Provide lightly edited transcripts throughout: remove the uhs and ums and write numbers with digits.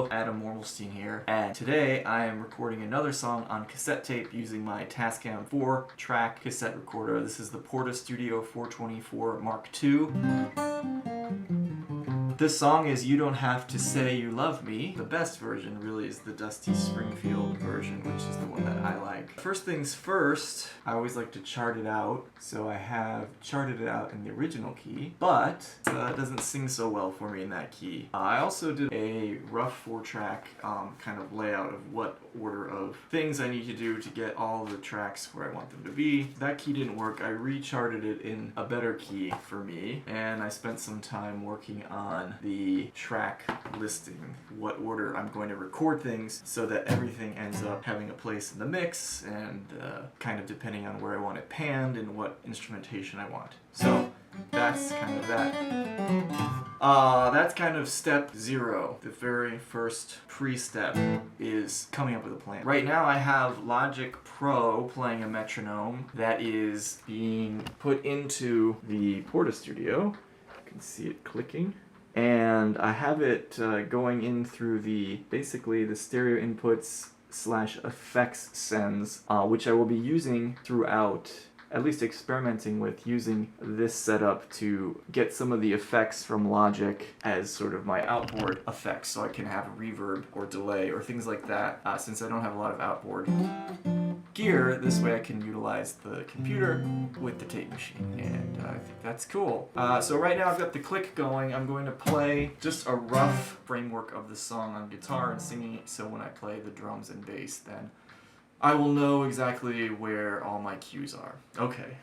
Hello, Adam Mormelstein here, and today I am recording another song on cassette tape using my Tascam 4-track cassette recorder. This is the Portastudio 424 Mark II. This song is You Don't Have to Say You Love Me. The best version really is the Dusty Springfield version, which is the one that I like. First things first, I always like to chart it out. So I have charted it out in the original key, but it doesn't sing so well for me in that key. I also did a rough 4-track kind of layout of what order of things I need to do to get all the tracks where I want them to be. That key didn't work. I recharted it in a better key for me, and I spent some time working on the track listing, what order I'm going to record things so that everything ends up having a place in the mix and kind of depending on where I want it panned and what instrumentation I want. So that's kind of that. That's kind of step 0. The very first pre-step is coming up with a plan. Right now I have Logic Pro playing a metronome that is being put into the Portastudio. You can see it clicking. And I have it going in through basically the stereo inputs / effects sends, which I will be using throughout, at least experimenting with using this setup to get some of the effects from Logic as sort of my outboard effects, so I can have reverb or delay or things like that, since I don't have a lot of outboard gear. This way I can utilize the computer with the tape machine, and I think that's cool. So right now I've got the click going. I'm going to play just a rough framework of the song on guitar and singing it, so when I play the drums and bass, then I will know exactly where all my cues are. Okay,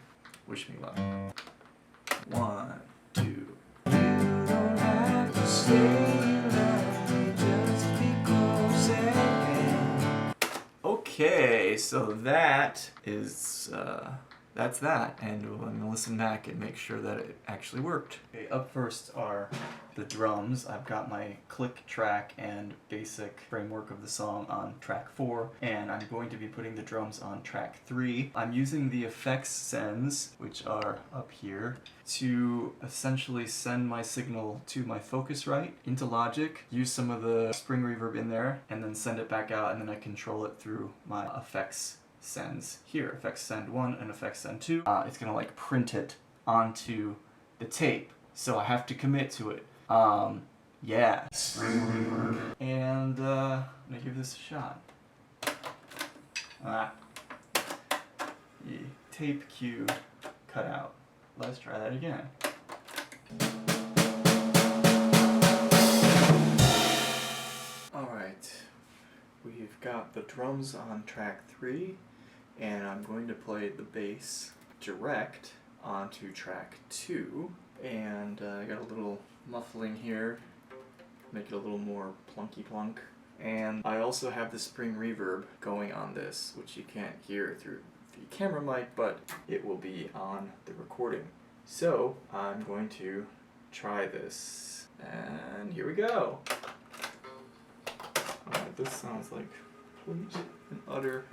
wish me luck. 1, 2. You don't have to say that just because I can. Okay, so that is that's that, and I'm gonna listen back and make sure that it actually worked. Okay, up first are the drums. I've got my click track and basic framework of the song on track 4, and I'm going to be putting the drums on track 3. I'm using the effects sends, which are up here, to essentially send my signal to my Focusrite into Logic, use some of the spring reverb in there, and then send it back out, and then I control it through my effects sends here. Effects send 1 and effects send 2. It's gonna like print it onto the tape, so I have to commit to it. Yeah. Spring reverb. And I'm gonna give this a shot. The tape cue cut out. Let's try that again. Alright, we've got the drums on track 3, and I'm going to play the bass direct onto track 2, and I got a little muffling here, make it a little more plunky plunk, and I also have the spring reverb going on this, which you can't hear through the camera mic, but it will be on the recording. So I'm going to try this, and here we go. Alright, this sounds like complete and utter,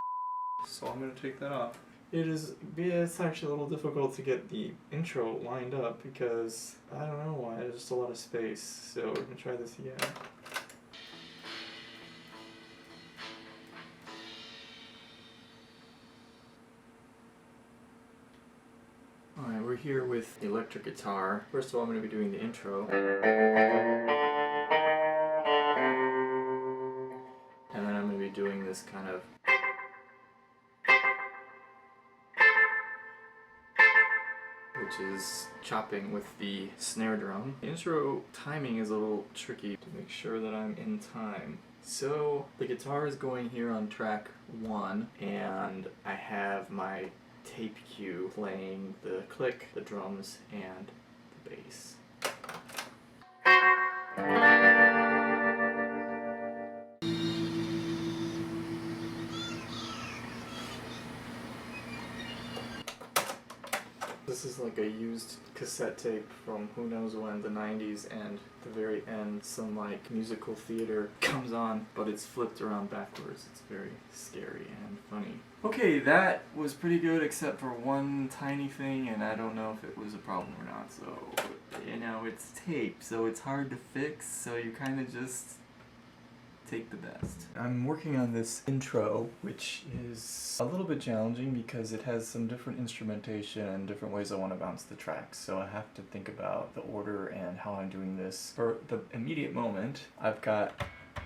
so I'm going to take that off. It's actually a little difficult to get the intro lined up because I don't know why, there's just a lot of space, so we're going to try this again. Alright, we're here with the electric guitar. First of all, I'm going to be doing the intro. And then I'm going to be doing this kind of which is chopping with the snare drum. The intro timing is a little tricky to make sure that I'm in time. So the guitar is going here on track 1, and I have my tape cue playing the click, the drums, and the bass. This is like a used cassette tape from who knows when, the 90s, and at the very end some like musical theater comes on, but it's flipped around backwards. It's very scary and funny. Okay, that was pretty good except for one tiny thing, and I don't know if it was a problem or not, so, you know, it's tape, so it's hard to fix, so you kind of just take the best. I'm working on this intro, which is a little bit challenging because it has some different instrumentation and different ways I want to bounce the tracks. So I have to think about the order and how I'm doing this. For the immediate moment, I've got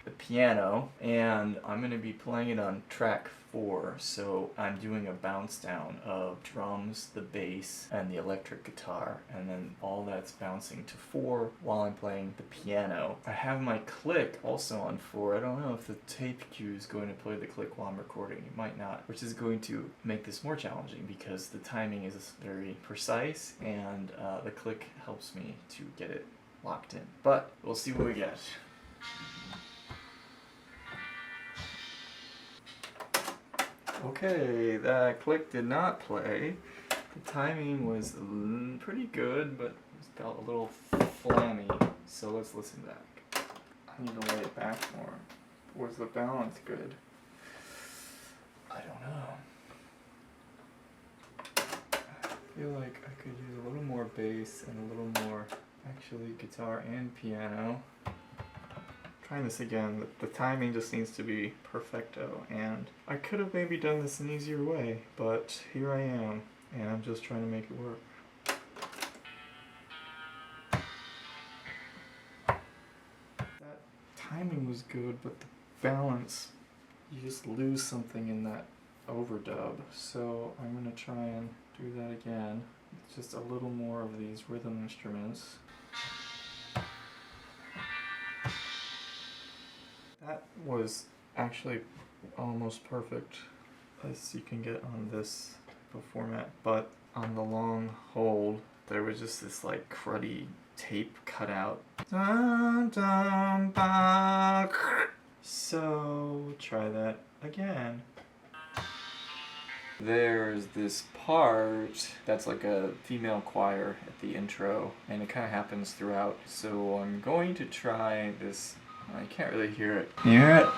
the piano and I'm going to be playing it on track 4, so I'm doing a bounce down of drums, the bass, and the electric guitar, and then all that's bouncing to 4 while I'm playing the piano. I have my click also on 4. I don't know if the tape cue is going to play the click while I'm recording. It might not, which is going to make this more challenging because the timing is very precise and the click helps me to get it locked in. But we'll see what we get. Okay, that click did not play. The timing was pretty good, but it felt a little flammy. So let's listen back. I need to lay it back more. Was the balance good? I don't know. I feel like I could use a little more bass and a little more, actually, guitar and piano. Trying this again, the timing just needs to be perfecto, and I could have maybe done this an easier way, but here I am, and I'm just trying to make it work. That timing was good, but the balance, you just lose something in that overdub, so I'm going to try and do that again. It's just a little more of these rhythm instruments. That was actually almost perfect as you can get on this type of format, but on the long hold there was just this like cruddy tape cutout. So try that again. There's this part that's like a female choir at the intro, and it kind of happens throughout, so I'm going to try this. I can't really hear it. Can you hear it?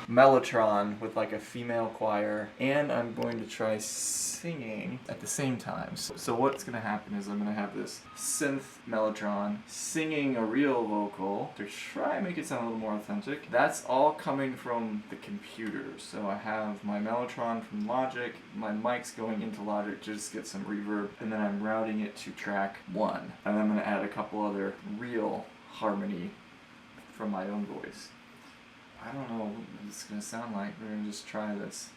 Mellotron with like a female choir, and I'm going to try singing at the same time. So what's going to happen is I'm going to have this synth Mellotron singing a real vocal to try and make it sound a little more authentic. That's all coming from the computer. So I have my Mellotron from Logic, my mic's going into Logic to just get some reverb, and then I'm routing it to track 1. And then I'm going to add a couple other real harmony from my own voice. I don't know what it's gonna sound like. We're gonna just try this.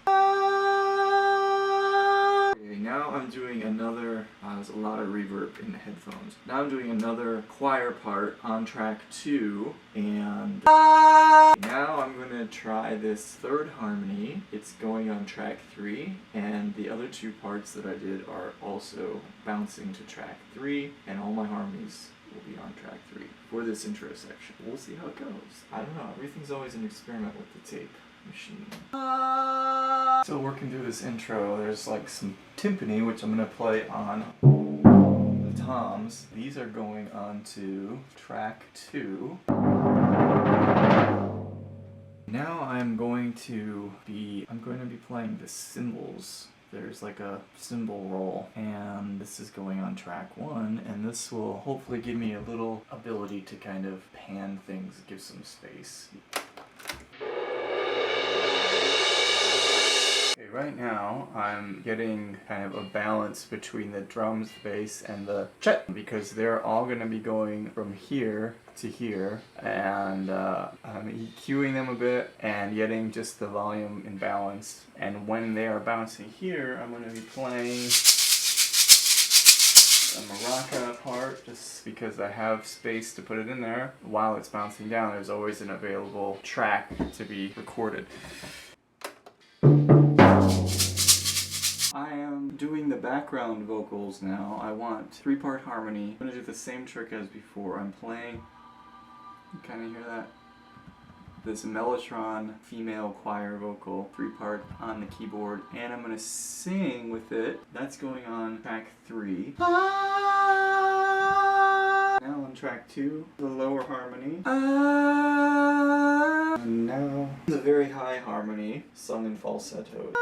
Okay, now I'm doing another, there's a lot of reverb in the headphones. Now I'm doing another choir part on track 2, and now I'm gonna try this third harmony. It's going on track 3, and the other 2 parts that I did are also bouncing to track 3, and all my harmonies will be on track 3 for this intro section. We'll see how it goes. I don't know, everything's always an experiment with the tape machine. So working through this intro, there's like some timpani, which I'm going to play on the toms. These are going on to track 2. Now I'm going to be playing the cymbals. There's like a cymbal roll, and this is going on track 1, and this will hopefully give me a little ability to kind of pan things, give some space. Okay, right now I'm getting kind of a balance between the drums, the bass, and the chet, because they're all going to be going from here to here, and I'm EQing them a bit and getting just the volume in balance. And when they are bouncing here, I'm going to be playing a Maraca part just because I have space to put it in there. While it's bouncing down, there's always an available track to be recorded. I am doing the background vocals now. I want 3-part harmony. I'm going to do the same trick as before. I'm playing, you kind of hear that? This Mellotron female choir vocal, 3-part on the keyboard, and I'm going to sing with it. That's going on track 3. Now on track 2, the lower harmony. And now the very high harmony, sung in falsetto.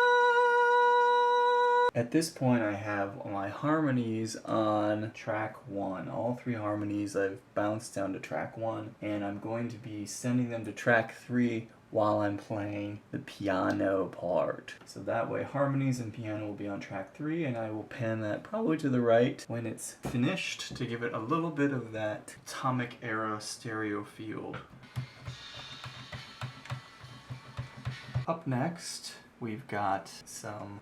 At this point I have my harmonies on track 1. All 3 harmonies I've bounced down to track 1, and I'm going to be sending them to track 3 while I'm playing the piano part. So that way harmonies and piano will be on track 3, and I will pan that probably to the right when it's finished to give it a little bit of that atomic era stereo feel. Up next, we've got some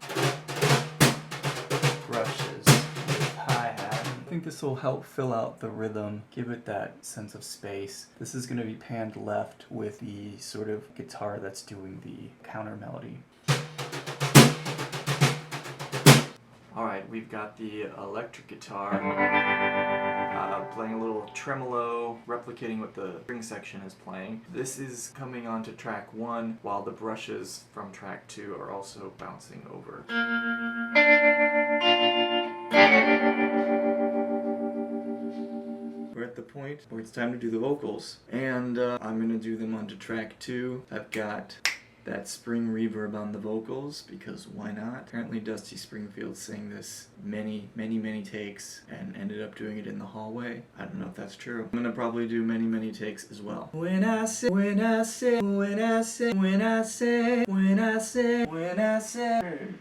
brushes with hi-hat. I think this will help fill out the rhythm, give it that sense of space. This is going to be panned left with the sort of guitar that's doing the counter melody. Alright, we've got the electric guitar playing a little tremolo, replicating what the string section is playing. This is coming onto track 1, while the brushes from track 2 are also bouncing over. We're at the point where it's time to do the vocals, and I'm going to do them onto track 2. I've got that spring reverb on the vocals, because why not? Apparently Dusty Springfield sang this many takes and ended up doing it in the hallway. I don't know if that's true. I'm gonna probably do many takes as well. When I say,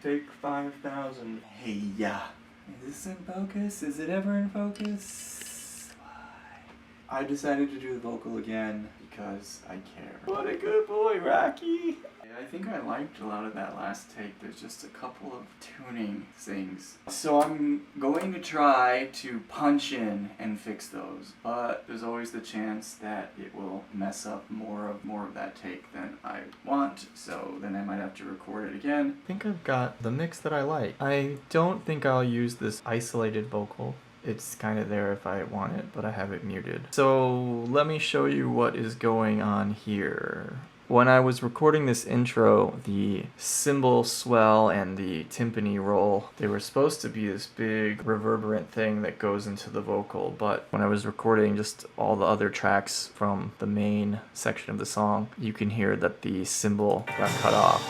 take 5,000. Hey, yeah. Is this in focus? Is it ever in focus? Why? I decided to do the vocal again because I care. What a good boy, Rocky! I think I liked a lot of that last take. There's just a couple of tuning things. So I'm going to try to punch in and fix those, but there's always the chance that it will mess up more of that take than I want, so then I might have to record it again. I think I've got the mix that I like. I don't think I'll use this isolated vocal. It's kind of there if I want it, but I have it muted. So let me show you what is going on here. When I was recording this intro, the cymbal swell and the timpani roll, they were supposed to be this big reverberant thing that goes into the vocal, but when I was recording just all the other tracks from the main section of the song, you can hear that the cymbal got cut off.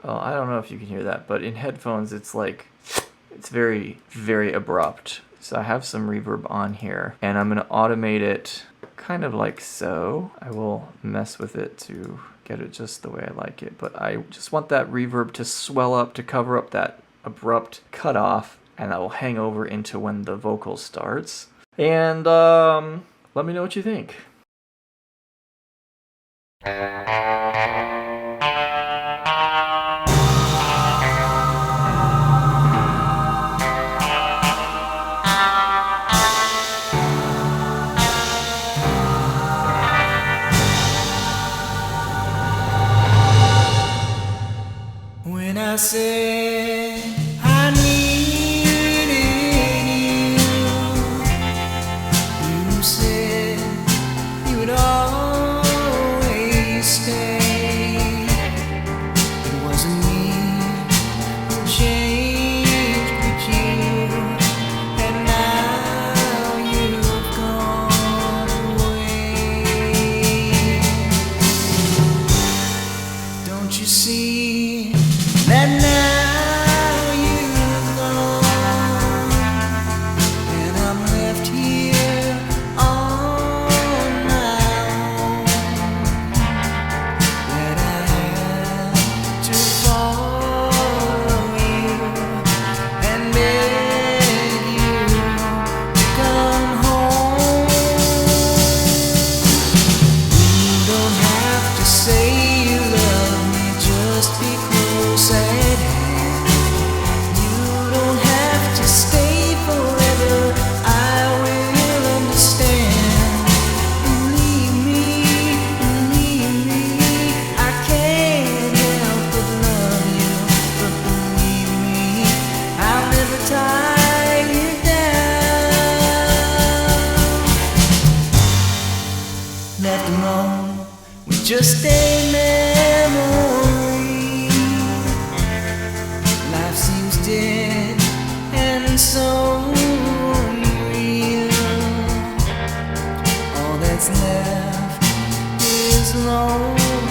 Well, I don't know if you can hear that, but in headphones it's like, it's very abrupt. So I have some reverb on here, and I'm going to automate it kind of like so. I will mess with it to get it just the way I like it, but I just want that reverb to swell up to cover up that abrupt cutoff, and that will hang over into when the vocal starts. And let me know what you think. I said I needed you. You said you would always stay. It wasn't me who changed but you, and now you've gone away. Don't you see that now you've gone, and I'm left here on my own, that I have to follow you and beg you to come home. You don't have to say you love me, just be close at hand. You don't have to stay forever, I will understand. Believe me, I can't help but love you, but believe me, I'll never tie you down. Left alone with just a memory, life seems dead and so unreal. All that's left is lonely.